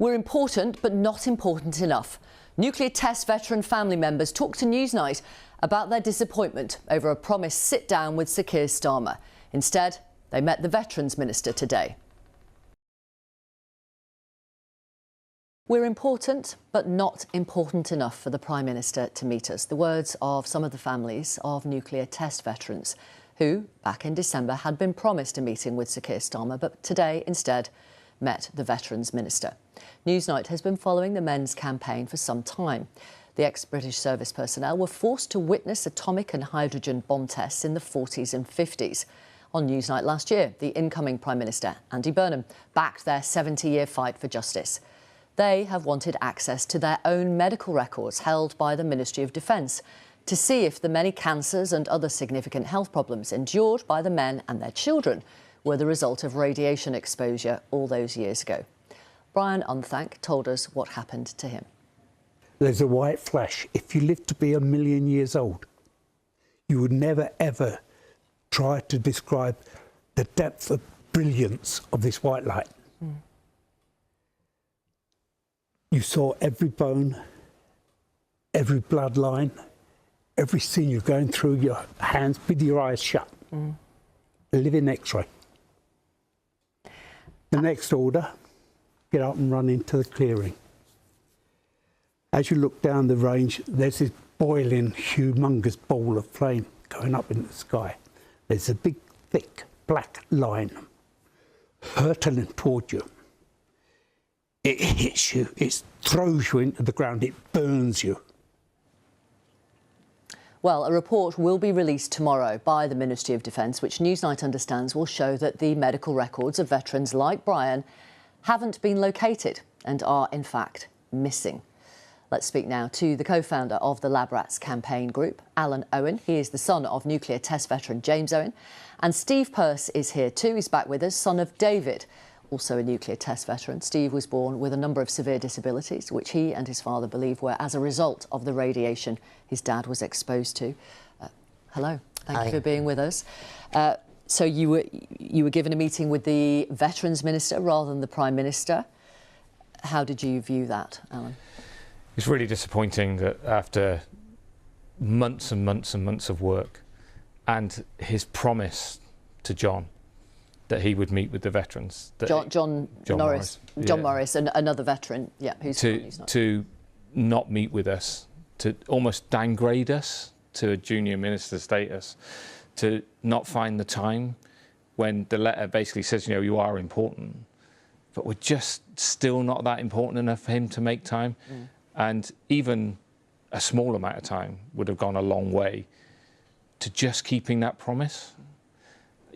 We're important, but not important enough. Nuclear test veteran family members talked to Newsnight about their disappointment over a promised sit-down with Sir Keir Starmer. Instead, they met the Veterans Minister today. We're important, but not important enough for the Prime Minister to meet us. The words of some of the families of nuclear test veterans who, back in December, had been promised a meeting with Sir Keir Starmer, but today instead met the Veterans Minister. Newsnight has been following the men's campaign for some time. The ex-British service personnel were forced to witness atomic and hydrogen bomb tests in the 40s and 50s. On Newsnight last year, the incoming Prime Minister, Andy Burnham, backed their 70-year fight for justice. They have wanted access to their own medical records held by the Ministry of Defence to see if the many cancers and other significant health problems endured by the men and their children were the result of radiation exposure all those years ago. Brian Unthank told us what happened to him. There's a white flash. If you live to be 1,000,000 years old, you would never ever try to describe the depth of brilliance of this white light. You saw every bone, every bloodline, every sinew going through your hands with your eyes shut. A living X-ray. The next order, get up and run into the clearing. As you look down the range, there's this boiling, humongous ball of flame going up in the sky. There's a big, thick, black line hurtling toward you. It hits you, it throws you into the ground, it burns you. Well, a report will be released tomorrow by the Ministry of Defence, which Newsnight understands will show that the medical records of veterans like Brian haven't been located and are, in fact, missing. Let's speak now to the co-founder of the Lab Rats campaign group, Alan Owen. He is the son of nuclear test veteran James Owen. And Steve Pearce is here too. He's back with us, son of David, also a nuclear test veteran. Steve was born with a number of severe disabilities, which he and his father believe were as a result of the radiation his dad was exposed to. Hello, thank you for being with us. So you were given a meeting with the Veterans Minister rather than the Prime Minister. How did you view that, Alan? It's really disappointing that after months and months and months of work and his promise to John that he would meet with the veterans. John Norris. John Morris, another veteran, who's to not meet with us, to almost downgrade us to a junior minister status, to not find the time when the letter basically says, you know, you are important, but we're just still not that important enough for him to make time. And even a small amount of time would have gone a long way to just keeping that promise.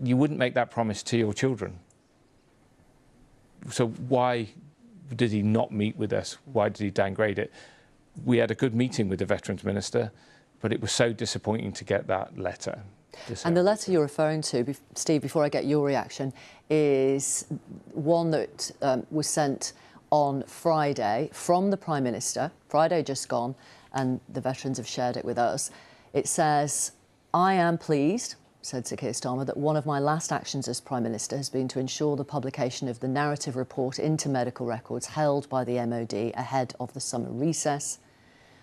You wouldn't make that promise to your children. So why did he not meet with us? Why did he downgrade it? We had a good meeting with the Veterans Minister, but it was so disappointing to get that letter. And the letter you're referring to, Steve, before I get your reaction, is one that was sent on Friday from the Prime Minister, Friday just gone, and the veterans have shared it with us. It says, "I am pleased," said Sir Keir Starmer, "that one of my last actions as Prime Minister has been to ensure the publication of the narrative report into medical records held by the MOD ahead of the summer recess.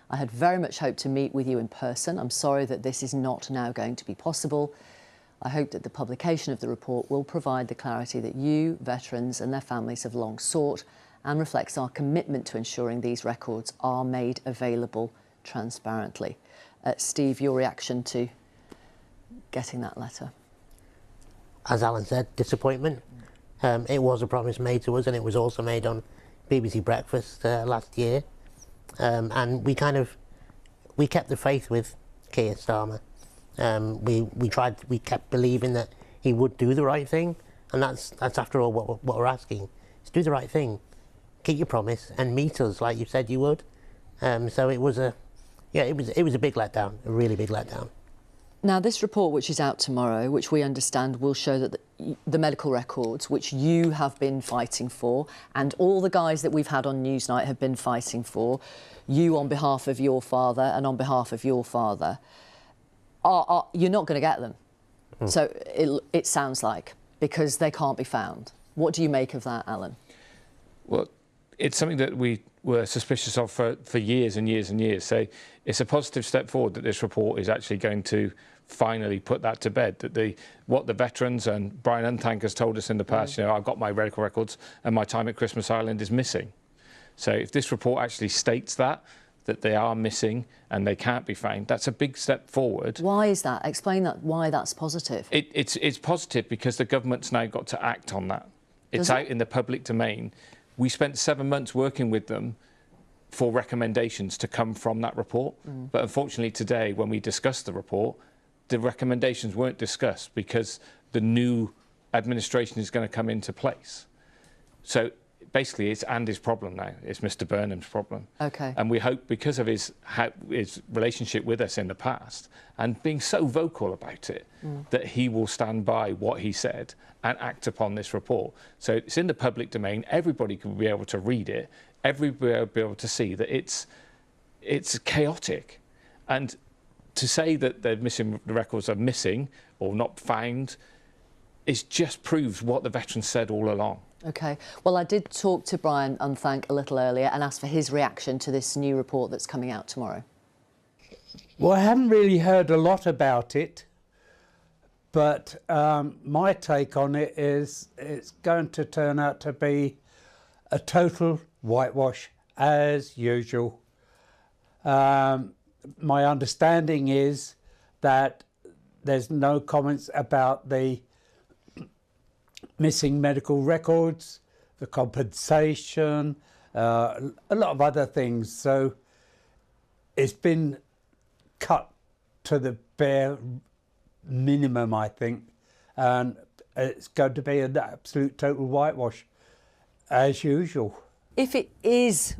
I had very much hoped to meet with you in person. I'm sorry that this is not now going to be possible. I hope that the publication of the report will provide the clarity that you, veterans and their families have long sought and reflects our commitment to ensuring these records are made available transparently." Steve, your reaction to getting that letter? As Alan said, disappointment. It was a promise made to us, and it was also made on BBC Breakfast last year. And we kept the faith with Keir Starmer. We kept believing that he would do the right thing, and that's after all what we're asking. Is do the right thing, keep your promise, and meet us like you said you would. So it was a big letdown, a really big letdown. Now, this report, which is out tomorrow, which we understand will show that the medical records, which you have been fighting for, and all the guys that we've had on Newsnight have been fighting for, you on behalf of your father and on behalf of your father, you're not going to get them. So it sounds like, because they can't be found. What do you make of that, Alan? Well, it's something that we were suspicious of for years and years and years. So it's a positive step forward that this report is actually going to finally put that to bed, that what the veterans and Brian Unthank has told us in the past, you know, I've got my medical records and my time at Christmas Island is missing. So if this report actually states that they are missing and they can't be found, that's a big step forward. Why is that? Explain that, why that's positive. It's positive because the government's now got to act on that. It's out in the public domain. We spent 7 months working with them for recommendations to come from that report. But unfortunately today, when we discussed the report, the recommendations weren't discussed because the new administration is going to come into place. So basically it's Andy's problem now. It's Mr. Burnham's problem. Okay. And we hope because of his relationship with us in the past and being so vocal about it, that he will stand by what he said and act upon this report. So it's in the public domain. Everybody can be able to read it. Everybody will be able to see that it's chaotic. And to say that the records are missing or not found, it just proves what the veterans said all along. Okay. Well, I did talk to Brian Unthank a little earlier and asked for his reaction to this new report that's coming out tomorrow. Well, I haven't really heard a lot about it, but my take on it is it's going to turn out to be a total whitewash as usual. My understanding is that there's no comments about the missing medical records, the compensation, a lot of other things. So it's been cut to the bare minimum, I think, and it's going to be an absolute total whitewash as usual. If it is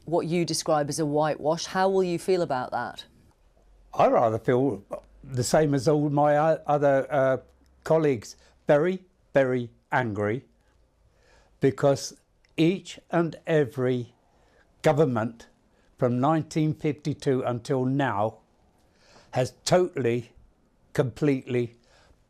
what you describe as a whitewash, how will you feel about that? I rather feel the same as all my other colleagues, very, very angry, because each and every government from 1952 until now has totally, completely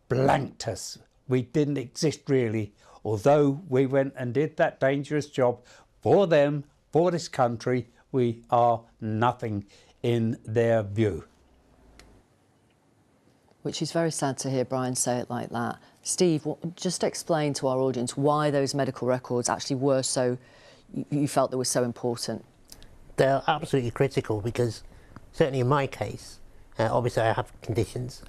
blanked us. We didn't exist really, although we went and did that dangerous job for them, for this country. We are nothing in their view. Which is very sad to hear Brian say it like that. Steve, just explain to our audience why those medical records actually were so, you felt they were so important. They're absolutely critical because certainly in my case, obviously I have conditions.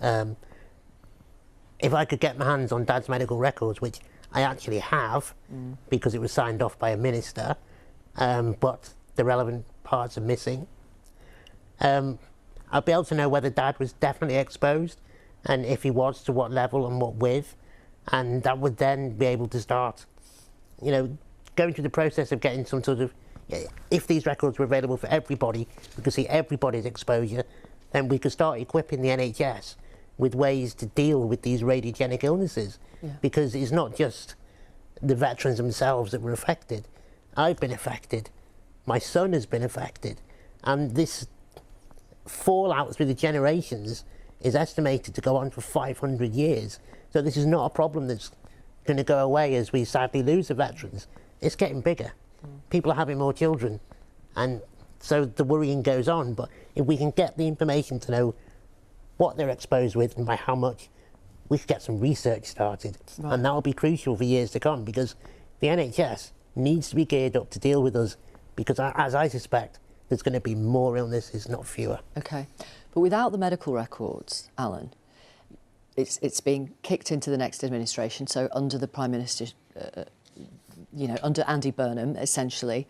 If I could get my hands on Dad's medical records, which I actually have because it was signed off by a minister, but the relevant parts are missing, I'd be able to know whether Dad was definitely exposed, and if he was, to what level and what with, and that would then be able to start, you know, going through the process of getting some sort of, if these records were available for everybody, we could see everybody's exposure, then we could start equipping the NHS with ways to deal with these radiogenic illnesses, because it's not just the veterans themselves that were affected. I've been affected, my son has been affected, and this fallout through the generations is estimated to go on for 500 years. So this is not a problem that's going to go away as we sadly lose the veterans. It's getting bigger. People are having more children, and so the worrying goes on. But if we can get the information to know what they're exposed with and by how much, we could get some research started. Right. And that will be crucial for years to come, because the NHS needs to be geared up to deal with us, because as I suspect, there's going to be more illnesses, not fewer. Okay. But without the medical records, Alan, it's being kicked into the next administration, so under the Prime Minister, you know, under Andy Burnham, essentially.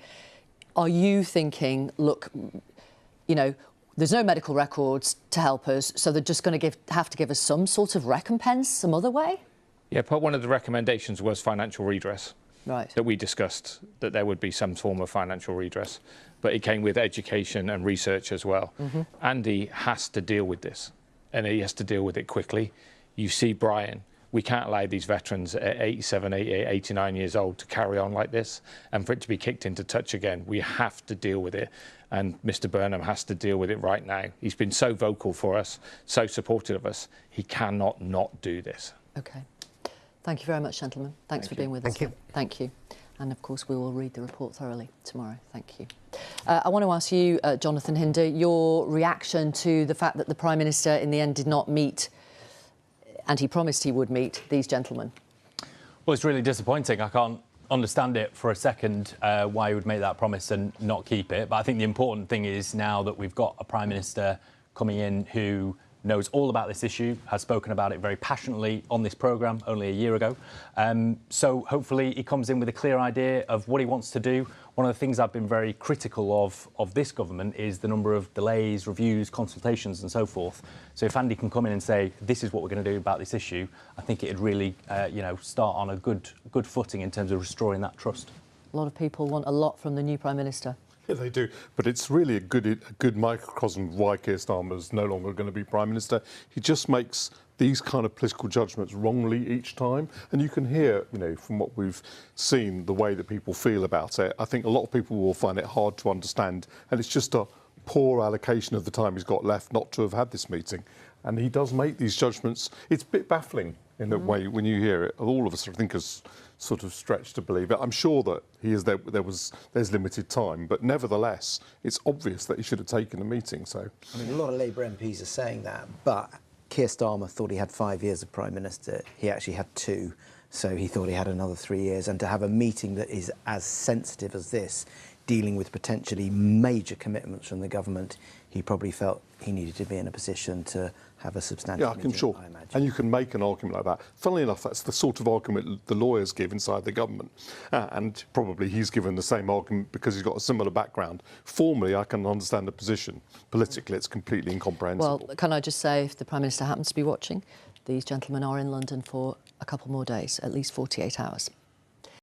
Are you thinking, look, you know, there's no medical records to help us, so they're just going to have to give us some sort of recompense, some other way? Yeah, but one of the recommendations was financial redress. Right. That we discussed, that there would be some form of financial redress, but it came with education and research as well. Andy has to deal with this, and he has to deal with it quickly. You see Brian, we can't allow these veterans at 87, 88, 89 years old to carry on like this, and for it to be kicked into touch again. We have to deal with it, and Mr. Burnham has to deal with it right now. He's been so vocal for us, so supportive of us, he cannot not do this. Okay. Thank you very much, gentlemen. Thanks for being with us. Thank you. Thank you. And of course, we will read the report thoroughly tomorrow. Thank you. I want to ask you, Jonathan Hinder, your reaction to the fact that the Prime Minister in the end did not meet, and he promised he would meet, these gentlemen. Well, it's really disappointing. I can't understand it for a second why he would make that promise and not keep it. But I think the important thing is now that we've got a Prime Minister coming in who knows all about this issue, has spoken about it very passionately on this programme only a year ago. So hopefully he comes in with a clear idea of what he wants to do. One of the things I've been very critical of this government is the number of delays, reviews, consultations and so forth. So if Andy can come in and say, this is what we're going to do about this issue, I think it'd really, start on a good footing in terms of restoring that trust. A lot of people want a lot from the new Prime Minister. Yeah, they do. But it's really a good microcosm of why Keir Starmer's no longer going to be Prime Minister. He just makes these kind of political judgments wrongly each time. And you can hear, from what we've seen, the way that people feel about it. I think a lot of people will find it hard to understand. And it's just a poor allocation of the time he's got left not to have had this meeting. And he does make these judgments. It's a bit baffling in a way when you hear it. All of us, I think, is sort of stretched to believe it. I'm sure that there's limited time, but nevertheless, it's obvious that he should have taken the meeting. So, I mean, a lot of Labour MPs are saying that, but Keir Starmer thought he had 5 years of Prime Minister. He actually had 2, so he thought he had another 3 years. And to have a meeting that is as sensitive as this, dealing with potentially major commitments from the government, he probably felt he needed to be in a position to have a substantial meeting, sure. I imagine. And you can make an argument like that. Funnily enough, that's the sort of argument the lawyers give inside the government. And probably he's given the same argument because he's got a similar background. Formally, I can understand the position. Politically, it's completely incomprehensible. Well, can I just say, if the Prime Minister happens to be watching, these gentlemen are in London for a couple more days, at least 48 hours.